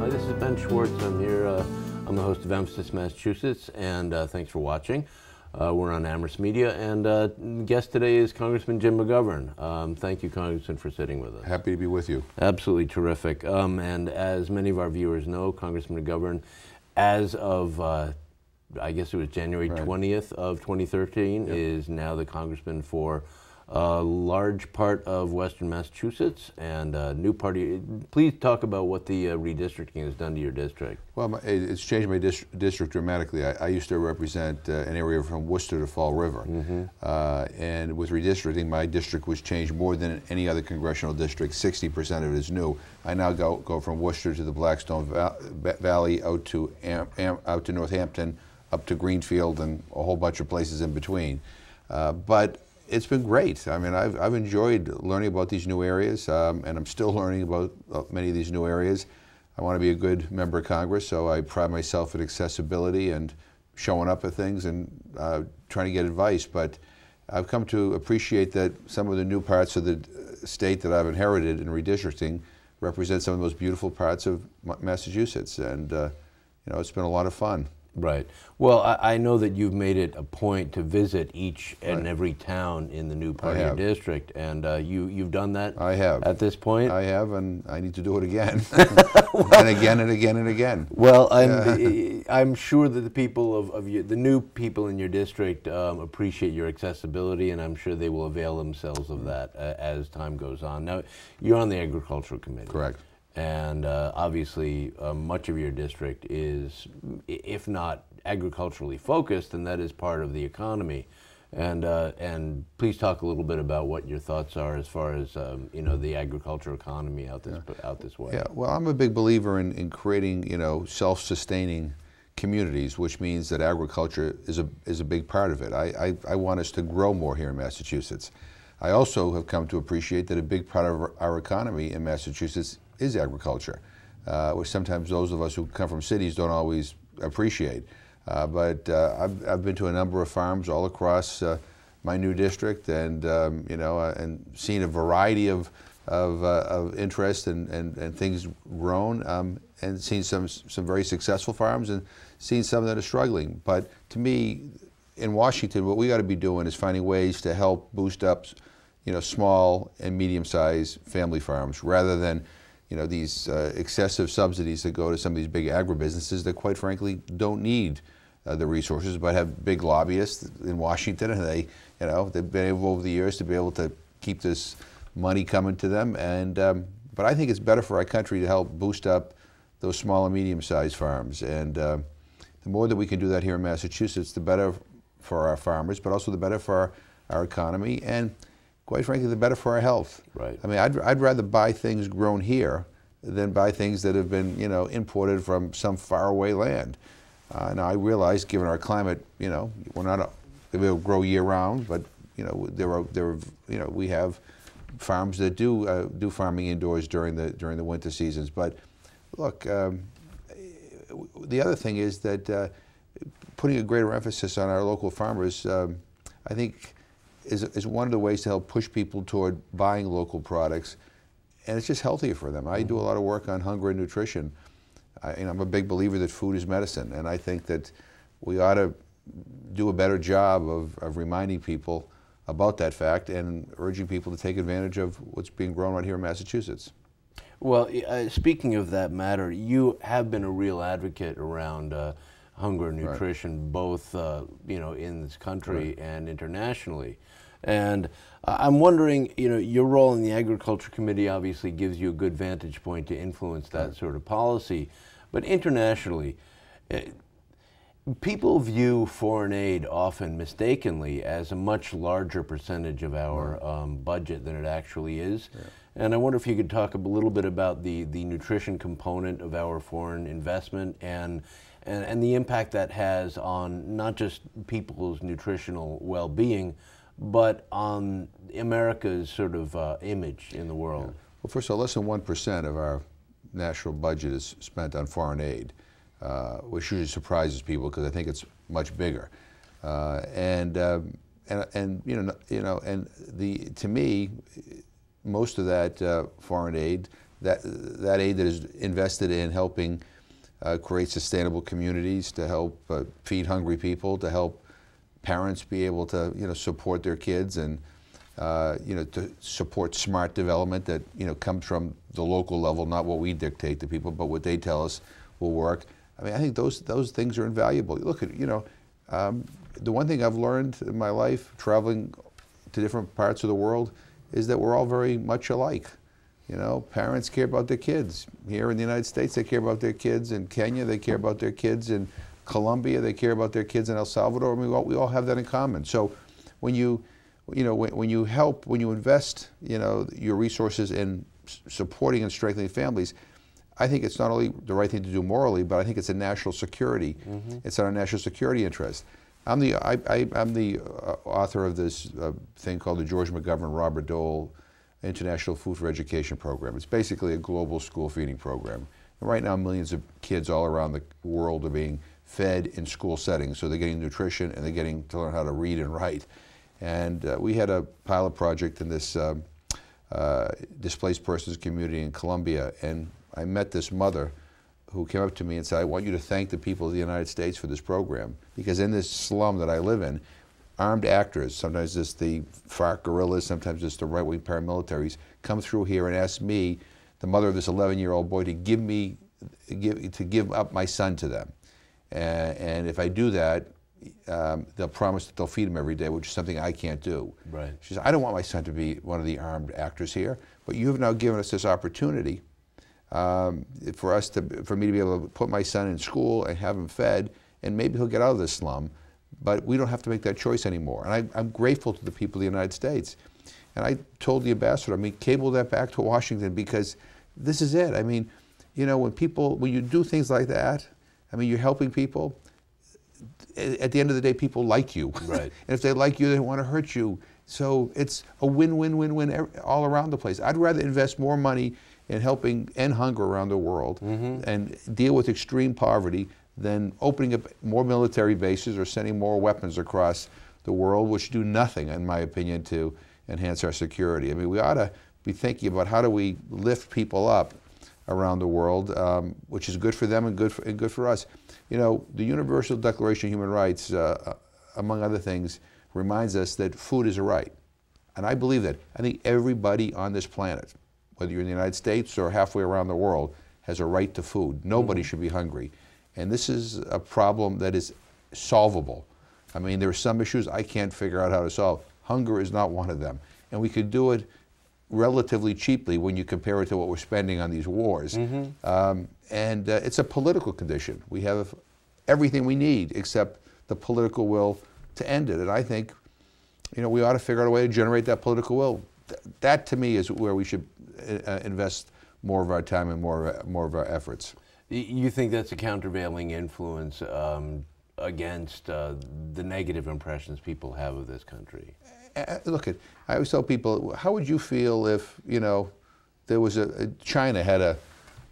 Hi, this is Ben Schwartz. I'm here. I'm the host of Emphasis, Massachusetts, and thanks for watching. We're on Amherst Media, and guest today is Congressman Jim McGovern. Thank you, Congressman, for sitting with us. Happy to be with you. Absolutely terrific. And as many of our viewers know, Congressman McGovern, as of I guess it was January 20th of 2013, is now the congressman for a large part of Western Massachusetts and a new party. Please talk about what the redistricting has done to your district. Well, it's changed my district dramatically. I used to represent an area from Worcester to Fall River. And with redistricting, my district was changed more than any other congressional district. 60% of it is new. I now go from Worcester to the Blackstone Valley, out to Northampton, up to Greenfield, and a whole bunch of places in between. But it's been great. I mean, I've enjoyed learning about these new areas, and I'm still learning about many of these new areas. I want to be a good member of Congress, so I pride myself at accessibility and showing up at things and trying to get advice. But I've come to appreciate that some of the new parts of the state that I've inherited in redistricting represent some of the most beautiful parts of Massachusetts, and you know, it's been a lot of fun. Right. Well, I know that you've made it a point to visit each and every town in the new part of your district, and you've done that. I have. At this point. I have, and I need to do it again, and again and again and again. Well, I'm sure that the people the new people in your district appreciate your accessibility, and I'm sure they will avail themselves of that as time goes on. Now, you're on the Agricultural Committee. Correct. And obviously, much of your district is, if not agriculturally focused, and that is part of the economy. And please talk a little bit about what your thoughts are as far as you know, the agricultural economy out this way. Yeah. Well, I'm a big believer in creating, you know, self-sustaining communities, which means that agriculture is a big part of it. I want us to grow more here in Massachusetts. I also have come to appreciate that a big part of our economy in Massachusetts is agriculture, which sometimes those of us who come from cities don't always appreciate. But I've been to a number of farms all across my new district, and you know, and seen a variety of interest and things grown, and seen some very successful farms, and seen some that are struggling. But to me, in Washington, what we got to be doing is finding ways to help boost up, you know, small and medium-sized family farms, rather than, you know, these excessive subsidies that go to some of these big agribusinesses that, quite frankly, don't need the resources, but have big lobbyists in Washington, and they, you know, they've been able over the years to be able to keep this money coming to them. And but I think it's better for our country to help boost up those small and medium-sized farms. And the more that we can do that here in Massachusetts, the better for our farmers, but also the better for our economy, and quite frankly, the better for our health. Right. I mean, I'd rather buy things grown here than buy things that have been, you know, imported from some faraway land. Now, I realize, given our climate, you know, we're not able to grow year-round, but you know, we have farms that do farming indoors during the winter seasons. But look, the other thing is that putting a greater emphasis on our local farmers, I think, is one of the ways to help push people toward buying local products, and it's just healthier for them. I do a lot of work on hunger and nutrition. I'm a big believer that food is medicine, and I think that we ought to do a better job of reminding people about that fact and urging people to take advantage of what's being grown right here in Massachusetts. Well, speaking of that matter, you have been a real advocate around hunger and nutrition, both you know, in this country and internationally. And I'm wondering, you know, your role in the Agriculture Committee obviously gives you a good vantage point to influence that sort of policy. But internationally, people view foreign aid often mistakenly as a much larger percentage of our budget than it actually is. And I wonder if you could talk a little bit about the nutrition component of our foreign investment, and the impact that has on not just people's nutritional well-being, but on America's sort of image in the world. Well, first of all, less than 1% of our national budget is spent on foreign aid, which usually surprises people because I think it's much bigger. And to me, most of that foreign aid that aid that is invested in helping create sustainable communities, to help feed hungry people, to help parents be able to support their kids, and to support smart development that comes from the local level, not what we dictate to people, but what they tell us will work. I mean, I think those things are invaluable. Look at the one thing I've learned in my life, traveling to different parts of the world, is that we're all very much alike. Parents care about their kids. Here in the United States, they care about their kids. In Kenya, they care about their kids. In Colombia, they care about their kids. In El Salvador, I mean, we all have that in common. So when you help, when you invest, your resources in supporting and strengthening families, I think it's not only the right thing to do morally, but I think it's a national security. It's in our national security interest. I'm the author of this thing called the George McGovern Robert Dole International Food for Education Program. It's basically a global school feeding program. And right now, millions of kids all around the world are being fed in school settings. So they're getting nutrition and they're getting to learn how to read and write. And we had a pilot project in this displaced persons community in Colombia. And I met this mother who came up to me and said, I want you to thank the people of the United States for this program. Because in this slum that I live in, armed actors, sometimes it's the FARC guerrillas, sometimes it's the right-wing paramilitaries, come through here and ask me, the mother of this 11-year-old boy, to give up my son to them. And if I do that, they'll promise that they'll feed him every day, which is something I can't do. Right. She says, I don't want my son to be one of the armed actors here, but you have now given us this opportunity for me to be able to put my son in school and have him fed, and maybe he'll get out of this slum. But we don't have to make that choice anymore. And I'm grateful to the people of the United States. And I told the ambassador, cable that back to Washington, because this is it. I mean, when you do things like that, you're helping people. At the end of the day, people like you. Right. And if they like you, they don't want to hurt you. So it's a win-win-win-win all around the place. I'd rather invest more money in helping end hunger around the world and deal with extreme poverty than opening up more military bases or sending more weapons across the world, which do nothing, in my opinion, to enhance our security. We ought to be thinking about how do we lift people up around the world, which is good for them and good for us. The Universal Declaration of Human Rights, among other things, reminds us that food is a right. And I believe that. I think everybody on this planet, whether you're in the United States or halfway around the world, has a right to food. Nobody should be hungry. And this is a problem that is solvable. There are some issues I can't figure out how to solve. Hunger is not one of them. And we could do it relatively cheaply when you compare it to what we're spending on these wars. It's a political condition. We have everything we need except the political will to end it. And I think, we ought to figure out a way to generate that political will. That, to me, is where we should invest more of our time and more of our efforts. You think that's a countervailing influence against the negative impressions people have of this country? Look, I always tell people, how would you feel if, there was China had a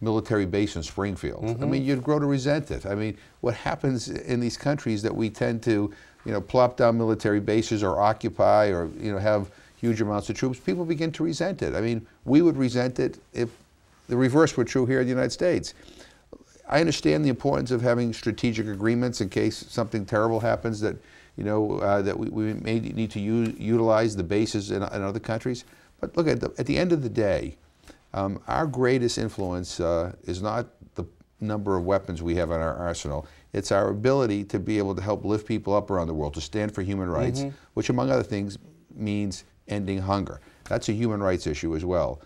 military base in Springfield? You'd grow to resent it. What happens in these countries that we tend to, plop down military bases or occupy or, have huge amounts of troops, people begin to resent it. We would resent it if the reverse were true here in the United States. I understand the importance of having strategic agreements in case something terrible happens that, that we may need to utilize the bases in other countries. But look, at the end of the day, our greatest influence is not the number of weapons we have in our arsenal. It's our ability to be able to help lift people up around the world, to stand for human rights, which, among other things, means ending hunger. That's a human rights issue as well.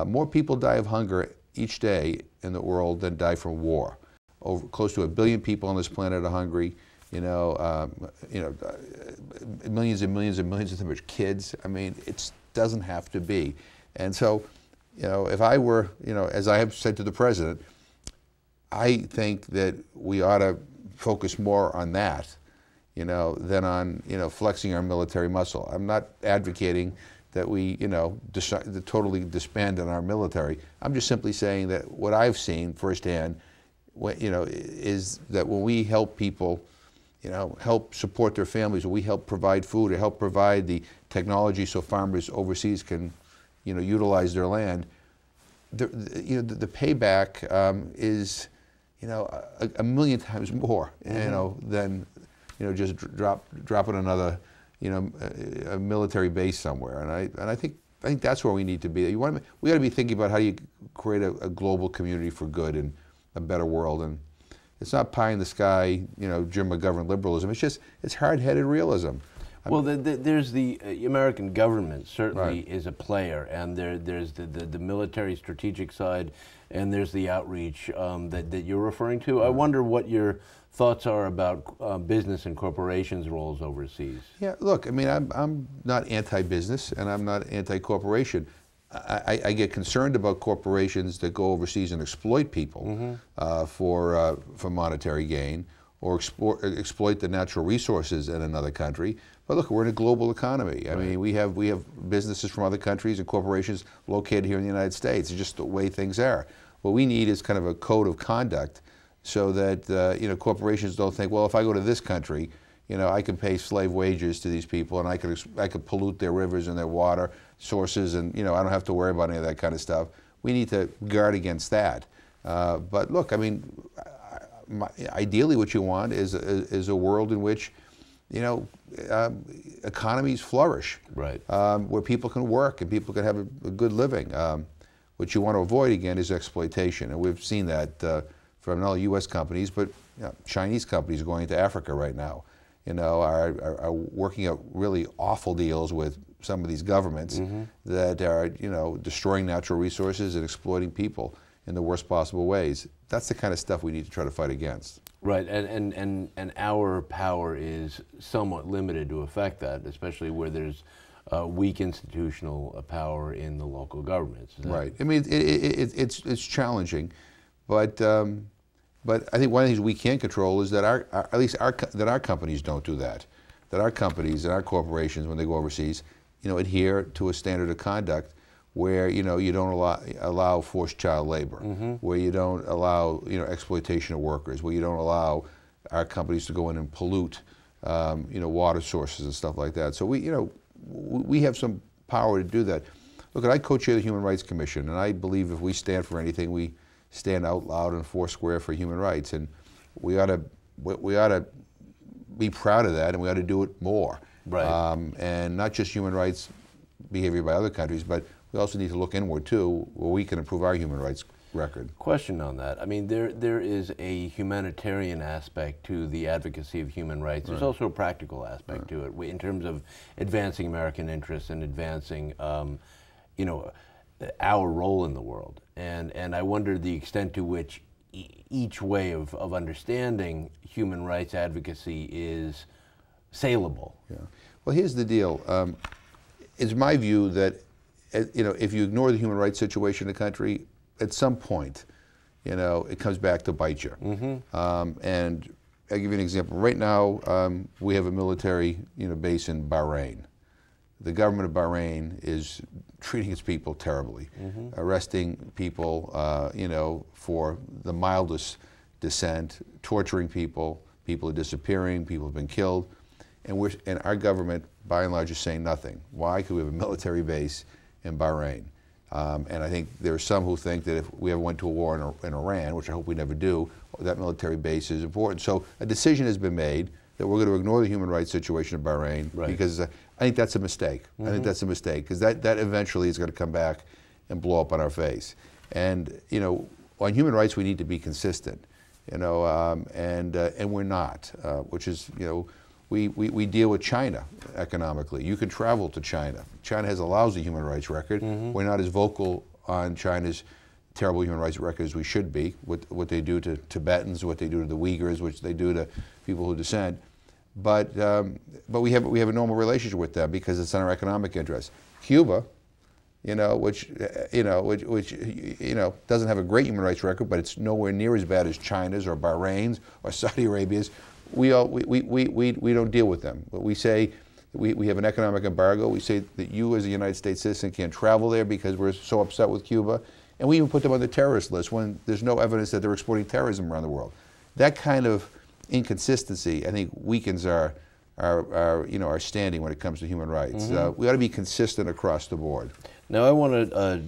More people die of hunger each day in the world than die from war. Close to 1 billion people on this planet are hungry. Millions and millions and millions of them are kids. It doesn't have to be. And so, if I were, as I have said to the president, I think that we ought to focus more on that, than on, flexing our military muscle. I'm not advocating that we, totally disband on our military. I'm just simply saying that what I've seen firsthand, is that when we help people, help support their families, when we help provide food or help provide the technology so farmers overseas can, utilize their land, the payback is, a million times more, than, just dropping another, a military base somewhere. And I think that's where we need to be. We got to be thinking about how you create a global community for good and a better world. And it's not pie in the sky, Jim McGovern liberalism. It's hard-headed realism. Well, there's the American government certainly is a player, and there's the military strategic side, and there's the outreach that you're referring to. I wonder what your thoughts are about business and corporations' roles overseas. Yeah, look, I mean, I'm not anti-business and I'm not anti-corporation. I get concerned about corporations that go overseas and exploit people for monetary gain, or exploit the natural resources in another country. But look, we're in a global economy. I mean, we have businesses from other countries and corporations located here in the United States. It's just the way things are. What we need is kind of a code of conduct, so that corporations don't think, well, if I go to this country, I can pay slave wages to these people, and I could pollute their rivers and their water sources, and I don't have to worry about any of that kind of stuff. We need to guard against that. But look, I mean, ideally, what you want is a world in which economies flourish, right? Where people can work and people can have a good living. What you want to avoid, again, is exploitation, and we've seen that from not only U.S. companies, but Chinese companies going into Africa right now, are working out really awful deals with some of these governments that are, destroying natural resources and exploiting people in the worst possible ways. That's the kind of stuff we need to try to fight against. Right, and our power is somewhat limited to affect that, especially where there's weak institutional power in the local governments. Right. I mean, it's challenging, but I think one of the things we can control is that our companies don't do that. That our companies and our corporations, when they go overseas, adhere to a standard of conduct where you don't allow forced child labor, where you don't allow exploitation of workers, where you don't allow our companies to go in and pollute water sources and stuff like that. So we have some power to do that. Look, I co-chair the Human Rights Commission, and I believe if we stand for anything, we stand out loud and foursquare for human rights, and we ought to be proud of that, and we ought to do it more. Right. And not just human rights behavior by other countries, but we also need to look inward too, where we can improve our human rights record. Question on that. I mean, there is a humanitarian aspect to the advocacy of human rights. There's also a practical aspect to it in terms of advancing American interests and advancing, our role in the world. And I wonder the extent to which each way of understanding human rights advocacy is saleable. Yeah. Well, here's the deal. It's my view that if you ignore the human rights situation in the country, at some point, it comes back to bite you. And I'll give you an example. Right now, we have a military base in Bahrain. The government of Bahrain is treating its people terribly, arresting people, for the mildest dissent, torturing people. People are disappearing. People have been killed, and our government, by and large, is saying nothing. Why? Because we have a military base in Bahrain, and I think there are some who think that if we ever went to a war in Iran, which I hope we never do, that military base is important. So a decision has been made that we're going to ignore the human rights situation in Bahrain, because I think that's a mistake. I think that's a mistake, because that eventually is going to come back and blow up on our face. And on human rights, we need to be consistent, and we're not, which is we deal with China economically. You can travel to China. China has a lousy human rights record. We're not as vocal on China's terrible human rights record as we should be, what they do to Tibetans, what they do to the Uyghurs, which they do to people who dissent. But we have a normal relationship with them because it's in our economic interest. Cuba, which doesn't have a great human rights record, but it's nowhere near as bad as China's or Bahrain's or Saudi Arabia's. We don't deal with them. But we say we have an economic embargo. We say that you as a United States citizen can't travel there because we're so upset with Cuba. And we even put them on the terrorist list when there's no evidence that they're exporting terrorism around the world. That kind of inconsistency, I think, weakens our standing when it comes to human rights. We ought to be consistent across the board. Now, I want to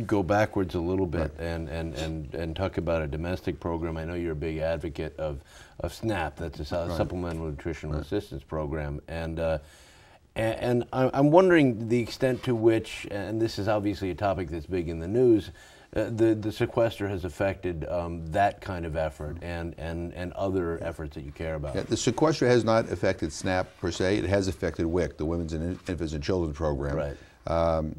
go backwards a little bit and talk about a domestic program. I know you're a big advocate of SNAP. That's a Supplemental Nutritional Assistance Program, and I'm wondering the extent to which, and this is obviously a topic that's big in the news, the sequester has affected that kind of effort and other efforts that you care about. Yeah, the sequester has not affected SNAP per se. It has affected WIC, the Women's and Infants and Children Program. Right.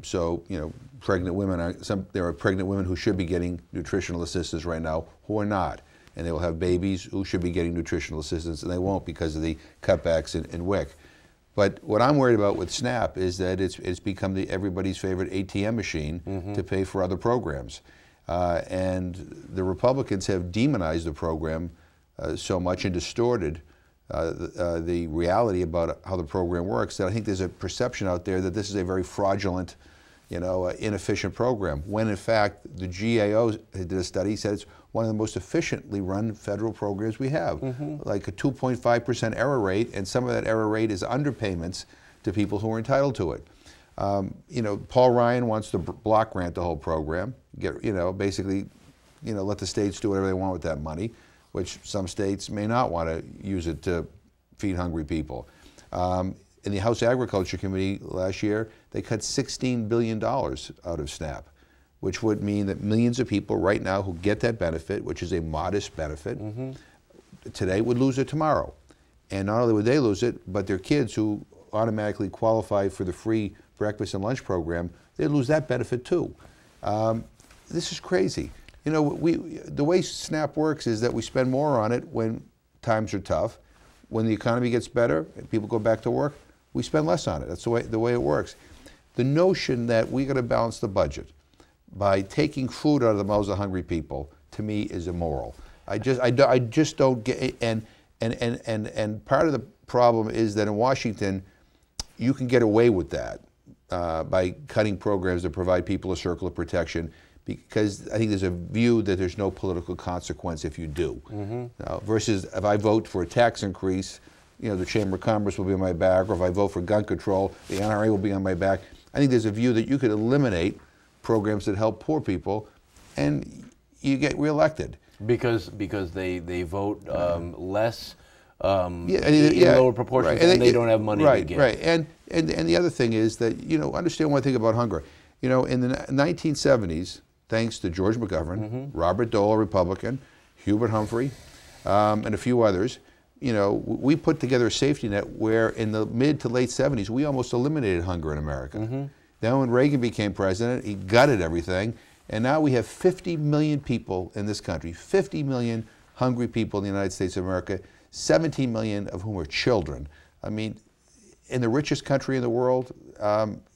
So, you know, pregnant women there are pregnant women who should be getting nutritional assistance right now who are not, and they will have babies who should be getting nutritional assistance, and they won't because of the cutbacks in WIC. But what I'm worried about with SNAP is that it's become everybody's favorite ATM machine to pay for other programs. And the Republicans have demonized the program so much and distorted the reality about how the program works that I think there's a perception out there that this is a very fraudulent, you know, inefficient program, when in fact the GAO did a study, said it's one of the most efficiently run federal programs we have, like a 2.5% error rate, and some of that error rate is underpayments to people who are entitled to it. You know, Paul Ryan wants to block grant the whole program, basically, let the states do whatever they want with that money, which some states may not want to use it to feed hungry people. In the House Agriculture Committee last year, they cut $16 billion out of SNAP, which would mean that millions of people right now who get that benefit, which is a modest benefit, today would lose it tomorrow. And not only would they lose it, but their kids who automatically qualify for the free breakfast and lunch program, they'd lose that benefit too. This is crazy. You know, the way SNAP works is that we spend more on it when times are tough. When the economy gets better and people go back to work, we spend less on it. That's the way it works. The notion that we're going to balance the budget by taking food out of the mouths of hungry people, to me, is immoral. I just don't get it. And part of the problem is that in Washington, you can get away with that by cutting programs that provide people a circle of protection, because I think there's a view that there's no political consequence if you do. Versus if I vote for a tax increase, the Chamber of Commerce will be on my back, or if I vote for gun control, the NRA will be on my back. I think there's a view that you could eliminate programs that help poor people, and you get reelected. Because they vote less in lower proportions, and they don't have money to give. Right, and the other thing is that, understand one thing about hunger. In the 1970s, thanks to George McGovern, Robert Dole, a Republican, Hubert Humphrey, and a few others, we put together a safety net where in the mid to late 70s, we almost eliminated hunger in America. Then when Reagan became president, he gutted everything, and now we have 50 million people in this country, 50 million hungry people in the United States of America, 17 million of whom are children. I mean, in the richest country in the world,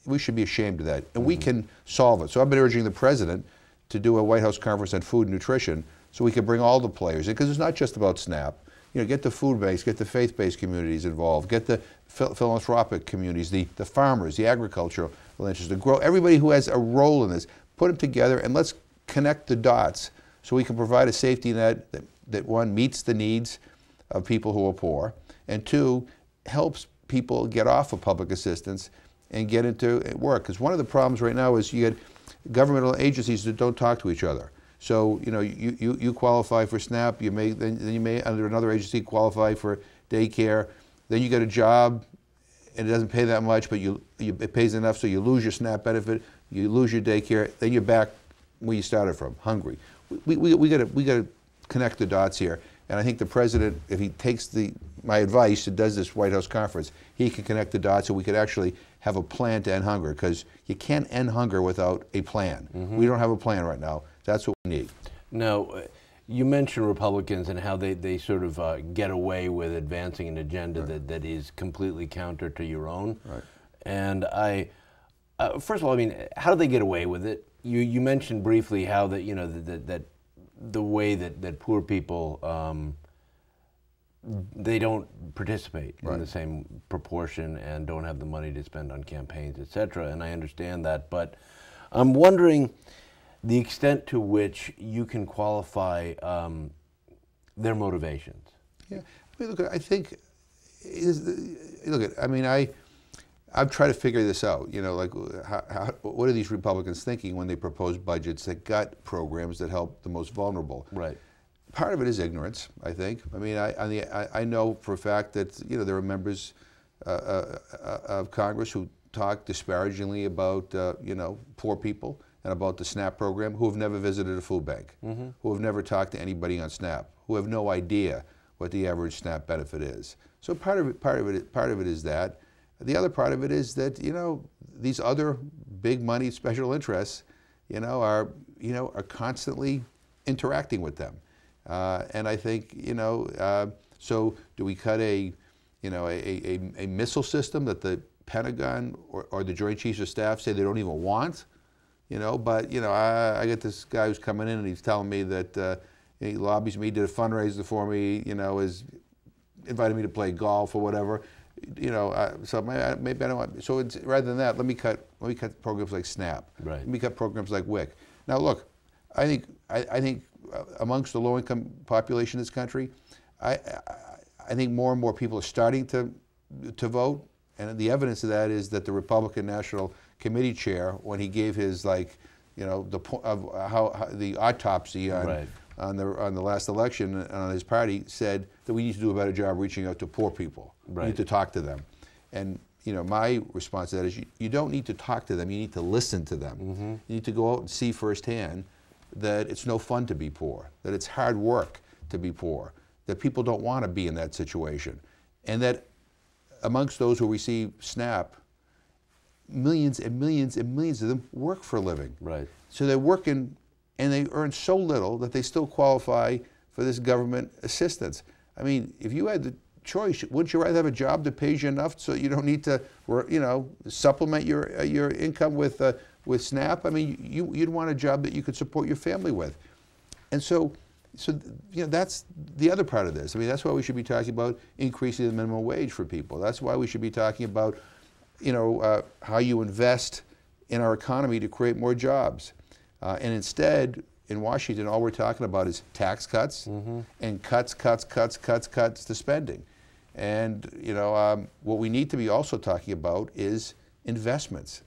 we should be ashamed of that, and we can solve it. So I've been urging the president to do a White House conference on food and nutrition so we can bring all the players in, because it's not just about SNAP. Get the food base, get the faith-based communities involved, get the philanthropic communities, the farmers, the agricultural interests, to grow everybody who has a role in this, put them together, and let's connect the dots so we can provide a safety net that one, meets the needs of people who are poor, and two, helps people get off of public assistance and get into work. Because one of the problems right now is you get governmental agencies that don't talk to each other. So you qualify for SNAP, then you may under another agency qualify for daycare, then you get a job and it doesn't pay that much, but it pays enough so you lose your SNAP benefit, you lose your daycare, then you're back where you started from, hungry. We got to connect the dots here, and I think the president, if he takes my advice and does this White House conference, he can connect the dots so we could actually have a plan to end hunger, because you can't end hunger without a plan. We don't have a plan right now. That's what we need. Now, you mentioned Republicans and how they sort of get away with advancing an agenda that is completely counter to your own. Right. And first of all, I mean, how do they get away with it? You mentioned briefly how that the way that poor people they don't participate in the same proportion and don't have the money to spend on campaigns, etc. And I understand that, but I'm wondering the extent to which you can qualify their motivations. Yeah, I mean, look, I think, I I've tried to figure this out. You know, like what are these Republicans thinking when they propose budgets that gut programs that help the most vulnerable? Right. Part of it is ignorance, I think. I mean, I know for a fact that, you know, there are members of Congress who talk disparagingly about, you know, poor people and about the SNAP program, who have never visited a food bank, who have never talked to anybody on SNAP, who have no idea what the average SNAP benefit is. So part of it is that. The other part of it is that, you know, these other big money special interests, you know, are constantly interacting with them. And I think, you know, so do we cut a missile system that the Pentagon or the Joint Chiefs of Staff say they don't even want? You know, but, you know, I get this guy who's coming in and he's telling me that he lobbies me, did a fundraiser for me, you know, is invited me to play golf or whatever. You know, so maybe I don't want. So it's, rather than that, let me cut programs like SNAP. Right. Let me cut programs like WIC. Now, look, I think amongst the low-income population in this country, I think more and more people are starting to vote, and the evidence of that is that the Republican National Committee chair, when he gave his, like, you know, the autopsy on. Right. On the last election on his party, said that we need to do a better job reaching out to poor people. Right. We need to talk to them. And, you know, my response to that is you don't need to talk to them, you need to listen to them. You need to go out and see firsthand that it's no fun to be poor, that it's hard work to be poor, that people don't want to be in that situation. And that amongst those who receive SNAP, millions and millions and millions of them work for a living. Right. So they're working and they earn so little that they still qualify for this government assistance. I mean, if you had the choice, wouldn't you rather have a job that pays you enough so you don't need to, you know, supplement your income with SNAP? I mean, you'd want a job that you could support your family with. And so you know, that's the other part of this. I mean, that's why we should be talking about increasing the minimum wage for people. That's why we should be talking about, you know, how you invest in our economy to create more jobs. And instead, in Washington, all we're talking about is tax cuts and cuts to spending. And, you know, what we need to be also talking about is investments.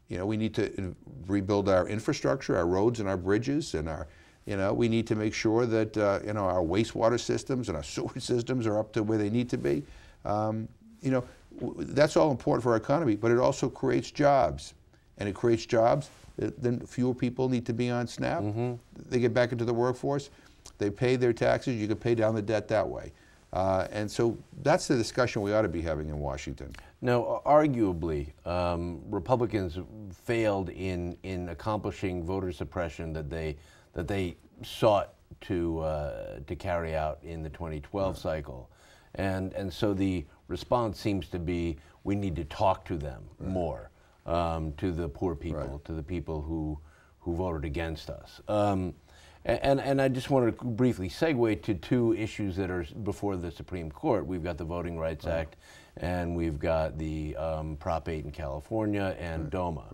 You know, we need to rebuild our infrastructure, our roads and our bridges, and our, you know, we need to make sure that, you know, our wastewater systems and our sewer systems are up to where they need to be. You know, that's all important for our economy, but it also creates jobs. And it creates jobs. Then fewer people need to be on SNAP. They get back into the workforce. They pay their taxes. You can pay down the debt that way. And so that's the discussion we ought to be having in Washington. Now, arguably, Republicans failed in accomplishing voter suppression that they sought to carry out in the 2012 cycle. And so the response seems to be we need to talk to them more. To the poor people, to the people who voted against us. And I just want to briefly segue to two issues that are before the Supreme Court. We've got the Voting Rights Act, and we've got the Prop 8 in California and DOMA.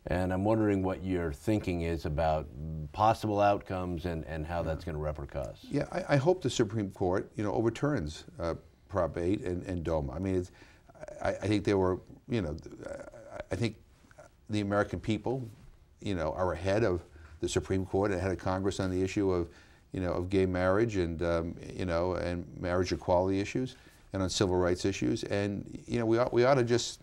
And I'm wondering what your thinking is about possible outcomes and how that's going to repercuss. Yeah, I hope the Supreme Court, you know, overturns Prop 8 and DOMA. I mean, I think they were, you know, I think the American people, you know, are ahead of the Supreme Court, ahead of Congress on the issue of, you know, of gay marriage and, you know, and marriage equality issues and on civil rights issues. And, you know, we ought to just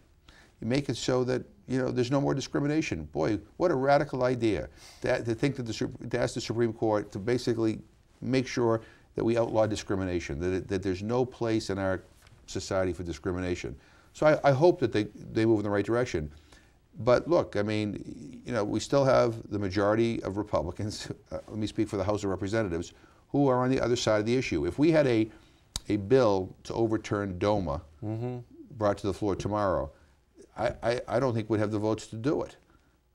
make it so that, you know, there's no more discrimination. Boy, what a radical idea to think that to ask the Supreme Court to basically make sure that we outlaw discrimination, that there's no place in our society for discrimination. So I hope that they move in the right direction. But look, I mean, you know, we still have the majority of Republicans, let me speak for the House of Representatives, who are on the other side of the issue. If we had a bill to overturn DOMA brought to the floor tomorrow, I don't think we'd have the votes to do it.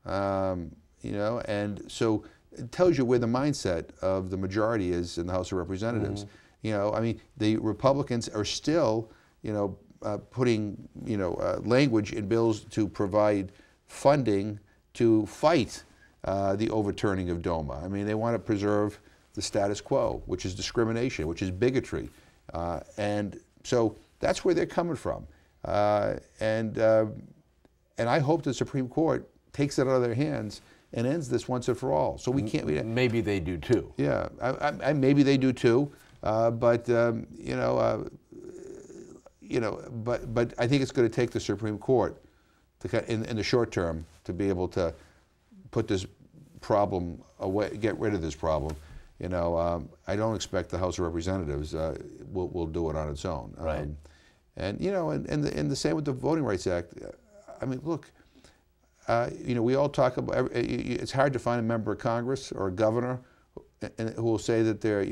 You know, and so it tells you where the mindset of the majority is in the House of Representatives. You know, I mean, the Republicans are still, you know, putting, you know, language in bills to provide funding to fight the overturning of DOMA. I mean, they want to preserve the status quo, which is discrimination, which is bigotry. And so that's where they're coming from. And And I hope the Supreme Court takes it out of their hands and ends this once and for all. So we can't. Maybe they do too. Yeah, maybe they do too. But I think it's going to take the Supreme Court to, in the short term, to be able to put this problem away, get rid of this problem. I don't expect the House of Representatives will do it on its own. Right. And the same with the Voting Rights Act. I mean, look, we all talk about. It's hard to find a member of Congress or a governor who will say that they're,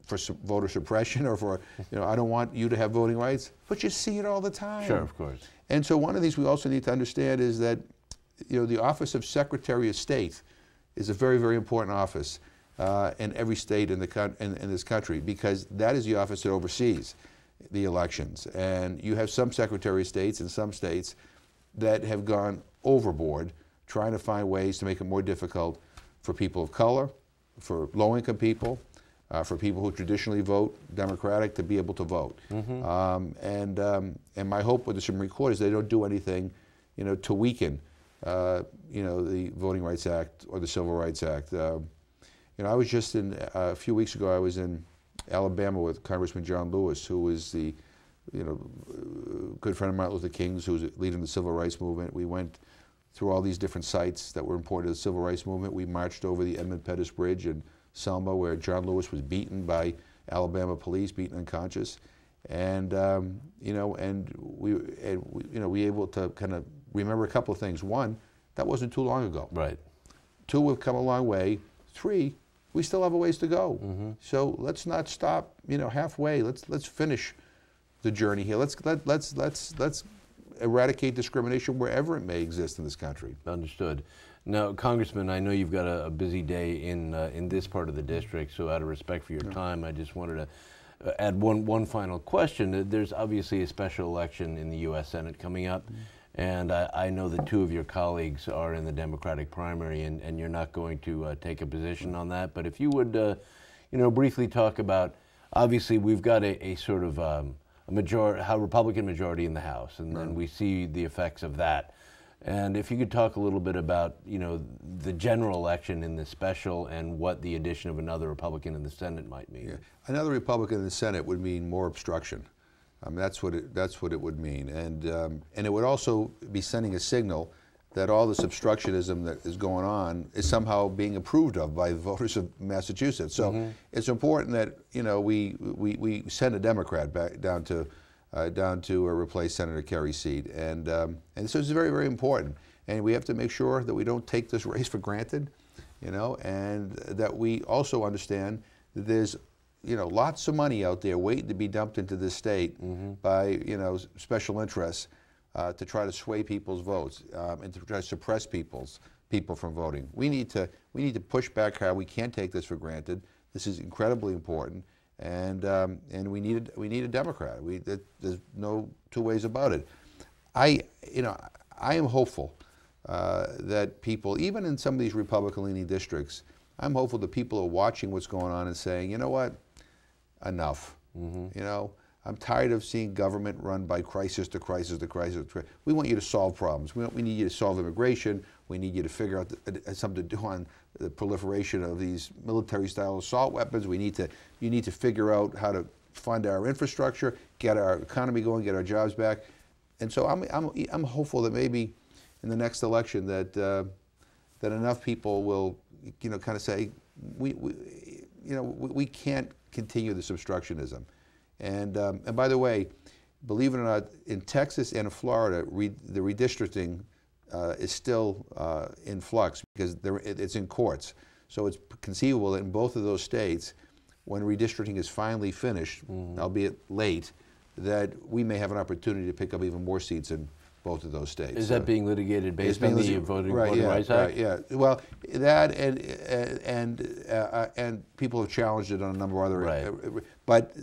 for voter suppression or for, I don't want you to have voting rights. But you see it all the time. Sure, of course. And so one of these we also need to understand is that, the office of Secretary of State is a very, very important office in every state in this country, because that is the office that oversees the elections. And you have some Secretary of States in some states that have gone overboard trying to find ways to make it more difficult for people of color, for low-income people, for people who traditionally vote Democratic to be able to vote. And my hope with the Supreme Court is they don't do anything, to weaken, the Voting Rights Act or the Civil Rights Act. I was just a few weeks ago, I was in Alabama with Congressman John Lewis, who is the, good friend of Martin Luther King's, who's leading the Civil Rights Movement. We went through all these different sites that were important to the Civil Rights Movement. We marched over the Edmund Pettus Bridge in Selma, where John Lewis was beaten by Alabama police, beaten unconscious, and we were able to kind of remember a couple of things. One, that wasn't too long ago. Right. Two, we've come a long way. Three, we still have a ways to go. So let's not stop, halfway. Let's finish the journey here. Let's eradicate discrimination wherever it may exist in this country. Understood. Now, Congressman, I know you've got a busy day in this part of the district, so out of respect for your time, I just wanted to add one final question. There's obviously a special election in the U.S. Senate coming up, and I know that two of your colleagues are in the Democratic primary, and you're not going to take a position on that, but if you would, briefly talk about, obviously we've got a sort of Republican majority in the House, and then we see the effects of that. And if you could talk a little bit about, the general election in the special and what the addition of another Republican in the Senate might mean. Yeah. Another Republican in the Senate would mean more obstruction. That's what it would mean, and it would also be sending a signal that all this obstructionism that is going on is somehow being approved of by the voters of Massachusetts. So it's important that we send a Democrat back down to replace Senator Kerry's seat, and so it's very, very important. And we have to make sure that we don't take this race for granted, and that we also understand that there's lots of money out there waiting to be dumped into this state by special interests to try to sway people's votes and to try to suppress people from voting. We need to push back hard. We can't take this for granted. This is incredibly important. And we need a Democrat. There's no two ways about it. I am hopeful that people, even in some of these Republican-leaning districts, I'm hopeful that people are watching what's going on and saying, you know what, enough. I'm tired of seeing government run by crisis to crisis to crisis. We want you to solve problems. We need you to solve immigration. We need you to figure out something to do on the proliferation of these military-style assault weapons. You need to figure out how to fund our infrastructure, get our economy going, get our jobs back. And so I'm hopeful that maybe in the next election that enough people will kind of say we can't continue this obstructionism. And by the way, believe it or not, in Texas and in Florida, the redistricting is still in flux because it's in courts. So it's conceivable that in both of those states, when redistricting is finally finished, albeit late, that we may have an opportunity to pick up even more seats in both of those states. Is that being litigated based on the Voting Rights Act? Right, yeah. Well, that and people have challenged it on a number of other. But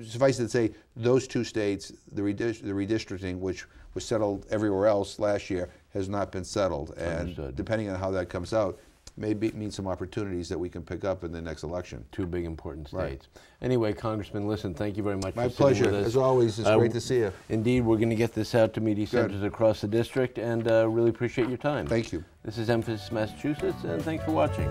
suffice it to say, those two states, the redistricting, which was settled everywhere else last year, has not been settled. And depending on how that comes out, may mean some opportunities that we can pick up in the next election. Two big important states. Right. Anyway, Congressman, listen, thank you very much My for sitting pleasure. with us. As always, it's great to see you. Indeed, we're going to get this out to media centers across the district, and really appreciate your time. Thank you. This is Emphasis Massachusetts, and thanks for watching.